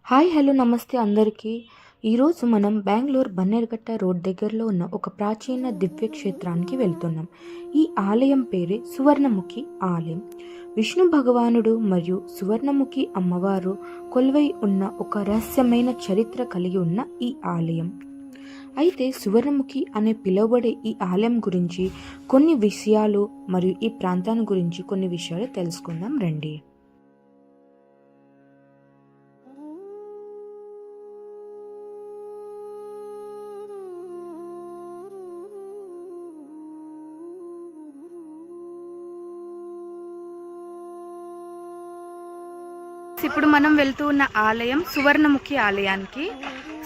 Hi hello నమస్తే అందరికీ. ఈరోజు మనం బెంగళూరు బన్నేరుఘట్ట రోడ్ దగ్గరలో ఉన్న ఒక ప్రాచీన దివ్య క్షేత్రానికి వెళ్తున్నాం. ఈ ఆలయం పేరే సువర్ణముఖి ఆలయం. విష్ణు భగవానుడు మరియు సువర్ణముఖి అమ్మవారు కొలువై ఉన్న ఒక రహస్యమైన చరిత్ర కలిగి ఉన్న ఈ ఆలయం. అయితే సువర్ణముఖి అనే పిలువబడే ఈ ఆలయం గురించి కొన్ని విషయాలు మరియు ఈ ప్రాంతాన్ని గురించి కొన్ని విషయాలు తెలుసుకుందాం రండి. ఇప్పుడు మనం వెళ్తూ ఉన్న ఆలయం సువర్ణముఖి ఆలయానికి.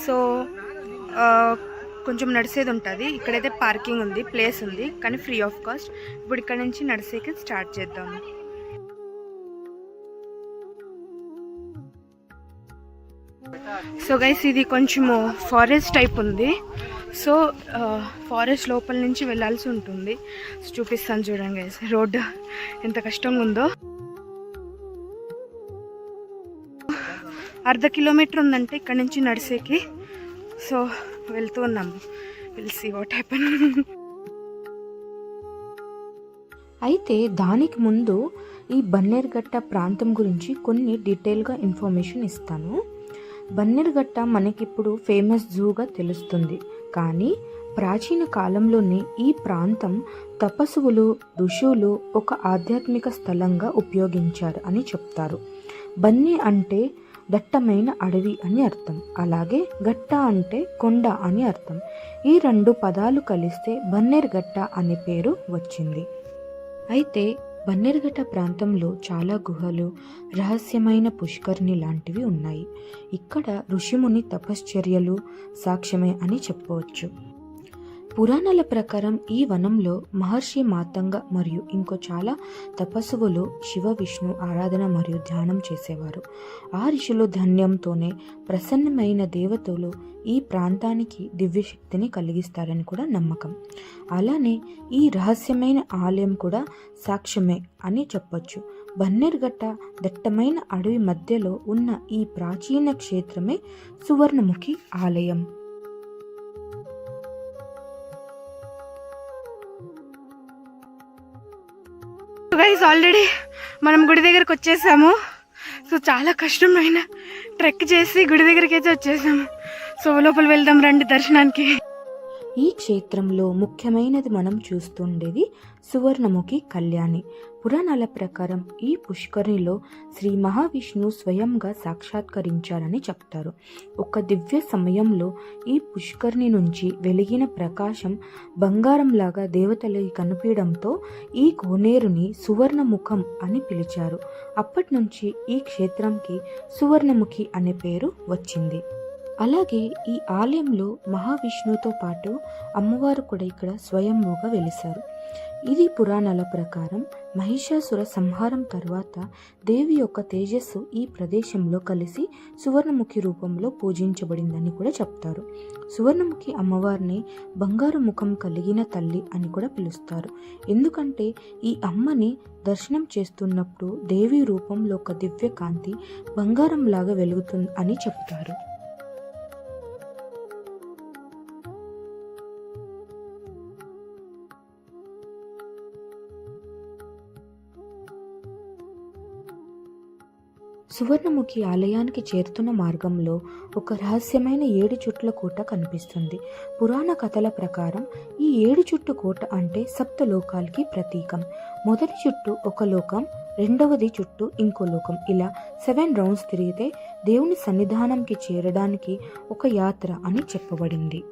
సో కొంచెం నడిచేది ఉంటుంది. ఇక్కడైతే పార్కింగ్ ఉంది, ప్లేస్ ఉంది, కానీ ఫ్రీ ఆఫ్ కాస్ట్. ఇప్పుడు ఇక్కడ నుంచి నడిచేకి స్టార్ట్ చేద్దాము. సో గైస్, ఇది కొంచెము ఫారెస్ట్ టైప్ ఉంది. సో ఫారెస్ట్ లోపల నుంచి వెళ్ళాల్సి ఉంటుంది. చూపిస్తాను చూడండి గైస్, రోడ్డు ఎంత కష్టంగా ఉందో. అర్ధ కిలోమీటర్ ఉందంటే ఇక్కడ నుంచి నడిచేకి. సో వెళ్తూ ఉన్నాము. Will see what happen. అయితే దానికి ముందు ఈ బన్నేరుఘట్ట ప్రాంతం గురించి కొన్ని డీటెయిల్గా ఇన్ఫర్మేషన్ ఇస్తాను. బన్నేరుఘట్ట మనకిప్పుడు ఫేమస్ జూగా తెలుస్తుంది, కానీ ప్రాచీన కాలంలోనే ఈ ప్రాంతం తపస్సులు, ఋషులు ఒక ఆధ్యాత్మిక స్థలంగా ఉపయోగించారు అని చెప్తారు. బన్నే అంటే దట్టమైన అడవి అని అర్థం, అలాగే గట్ట అంటే కొండ అని అర్థం. ఈ రెండు పదాలు కలిస్తే బన్నేరుఘట్ట అనే పేరు వచ్చింది. అయితే బన్నేరుఘట్ట ప్రాంతంలో చాలా గుహలు, రహస్యమైన పుష్కరిణి లాంటివి ఉన్నాయి. ఇక్కడ ఋషిముని తపశ్చర్యలు సాక్ష్యమే అని చెప్పవచ్చు. పురాణాల ప్రకారం ఈ వనంలో మహర్షి మాతంగ మరియు ఇంకో చాలా తపస్సులు శివ విష్ణు ఆరాధన మరియు ధ్యానం చేసేవారు. ఆ ఋషులు ధన్యంతోనే ప్రసన్నమైన దేవతలు ఈ ప్రాంతానికి దివ్యశక్తిని కలిగిస్తారని కూడా నమ్మకం. అలానే ఈ రహస్యమైన ఆలయం కూడా సాక్ష్యమే అని చెప్పొచ్చు. బన్నేరుఘట్ట దట్టమైన అడవి మధ్యలో ఉన్న ఈ ప్రాచీన క్షేత్రమే సువర్ణముఖి ఆలయం. గైస్, ఆల్రెడీ మనం గుడి దగ్గరకు వచ్చేసాము. సో చాలా కష్టమైన ట్రెక్ చేసి గుడి దగ్గరికి అయితే వచ్చేసాము. సో లోపల వెళ్దాం రండి దర్శనానికి. ఈ క్షేత్రంలో ముఖ్యమైనది మనం చూస్తుండేది సువర్ణముఖి కళ్యాణి. పురాణాల ప్రకారం ఈ పుష్కరిణిలో శ్రీ మహావిష్ణువు స్వయంగా సాక్షాత్కరించారని చెప్తారు. ఒక దివ్య సమయంలో ఈ పుష్కరిణి నుంచి వెలిగిన ప్రకాశం బంగారంలాగా దేవతలకి కనిపించడంతో ఈ కోనేరుని సువర్ణముఖం అని పిలిచారు. అప్పటి నుంచి ఈ క్షేత్రంకి సువర్ణముఖి అనే పేరు వచ్చింది. అలాగే ఈ ఆలయంలో మహావిష్ణువుతో పాటు అమ్మవారు కూడా ఇక్కడ స్వయంభూగా వెలిశారు. ఇది పురాణాల ప్రకారం మహిషాసుర సంహారం తర్వాత దేవి యొక్క తేజస్సు ఈ ప్రదేశంలో కలిసి సువర్ణముఖి రూపంలో పూజించబడిందని కూడా చెప్తారు. సువర్ణముఖి అమ్మవారిని బంగారు ముఖం కలిగిన తల్లి అని కూడా పిలుస్తారు. ఎందుకంటే ఈ అమ్మని దర్శనం చేస్తున్నప్పుడు దేవి రూపంలో ఒక దివ్య కాంతి బంగారంలాగా వెలుగుతుంది అని చెప్తారు. సువర్ణముఖి ఆలయానికి చేరుతున్న మార్గంలో ఒక రహస్యమైన 7 చుట్ల కోట కనిపిస్తుంది. పురాణ కథల ప్రకారం ఈ 7 చుట్టు కోట అంటే సప్తలోకాలకి ప్రతీకం. మొదటి చుట్టు ఒక లోకం, రెండవది చుట్టు ఇంకో లోకం. ఇలా 7 రౌండ్స్ తిరిగితే దేవుని సన్నిధానంకి చేరడానికి ఒక యాత్ర అని చెప్పబడింది.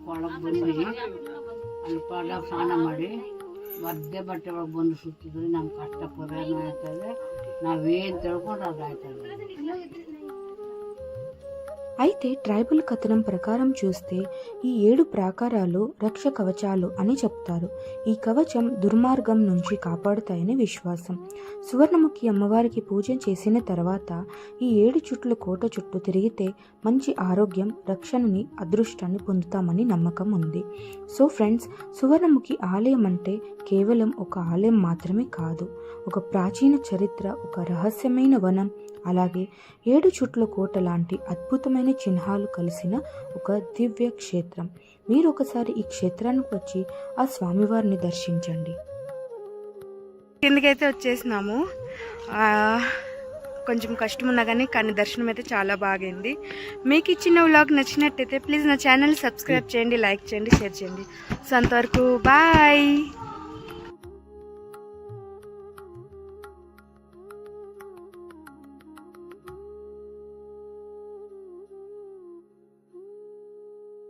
ಕೊಳಗೆ ಬಂದು ಅಲ್ಲಿ ಪಾಡ ಸ್ನಾನ ಮಾಡಿ ಒದ್ದೆ ಬಟ್ಟೆ ಒಳಗೆ ಬಂದು ಸುತ್ತಿದ್ರೆ ನಮ್ಮ ಕಷ್ಟ ಪರಿಹಾರ ಆಯ್ತದೆ. ನಾವೇನು ತಿಳ್ಕೊಂಡು ಅದು ಆಯ್ತದೆ. అయితే ట్రైబల్ కథనం ప్రకారం చూస్తే ఈ 7 ప్రాకారాలు రక్ష కవచాలు అని చెప్తారు. ఈ కవచం దుర్మార్గం నుంచి కాపాడుతాయని విశ్వాసం. సువర్ణముఖి అమ్మవారికి పూజ చేసిన తర్వాత ఈ 7 చుట్లు కోట చుట్టూ తిరిగితే మంచి ఆరోగ్యం, రక్షణని, అదృష్టాన్ని పొందుతామని నమ్మకం ఉంది. సో ఫ్రెండ్స్, సువర్ణముఖి ఆలయం అంటే కేవలం ఒక ఆలయం మాత్రమే కాదు, ఒక ప్రాచీన చరిత్ర, ఒక రహస్యమైన వనం, అలాగే 7 చుట్ల కోట లాంటి అద్భుతమైన చిహ్నాలు కలిసిన ఒక దివ్య క్షేత్రం. మీరు ఒకసారి ఈ క్షేత్రానికి వచ్చి ఆ స్వామివారిని దర్శించండి. కిందకైతే వచ్చేసినాము. కొంచెం కష్టం ఉన్నా కానీ దర్శనం అయితే చాలా బాగైంది. మీకు ఇచ్చిన వ్లాగ్ నచ్చినట్టయితే ప్లీజ్ నా ఛానల్ సబ్స్క్రైబ్ చేయండి, లైక్ చేయండి, షేర్ చేయండి. సో అంతవరకు బాయ్.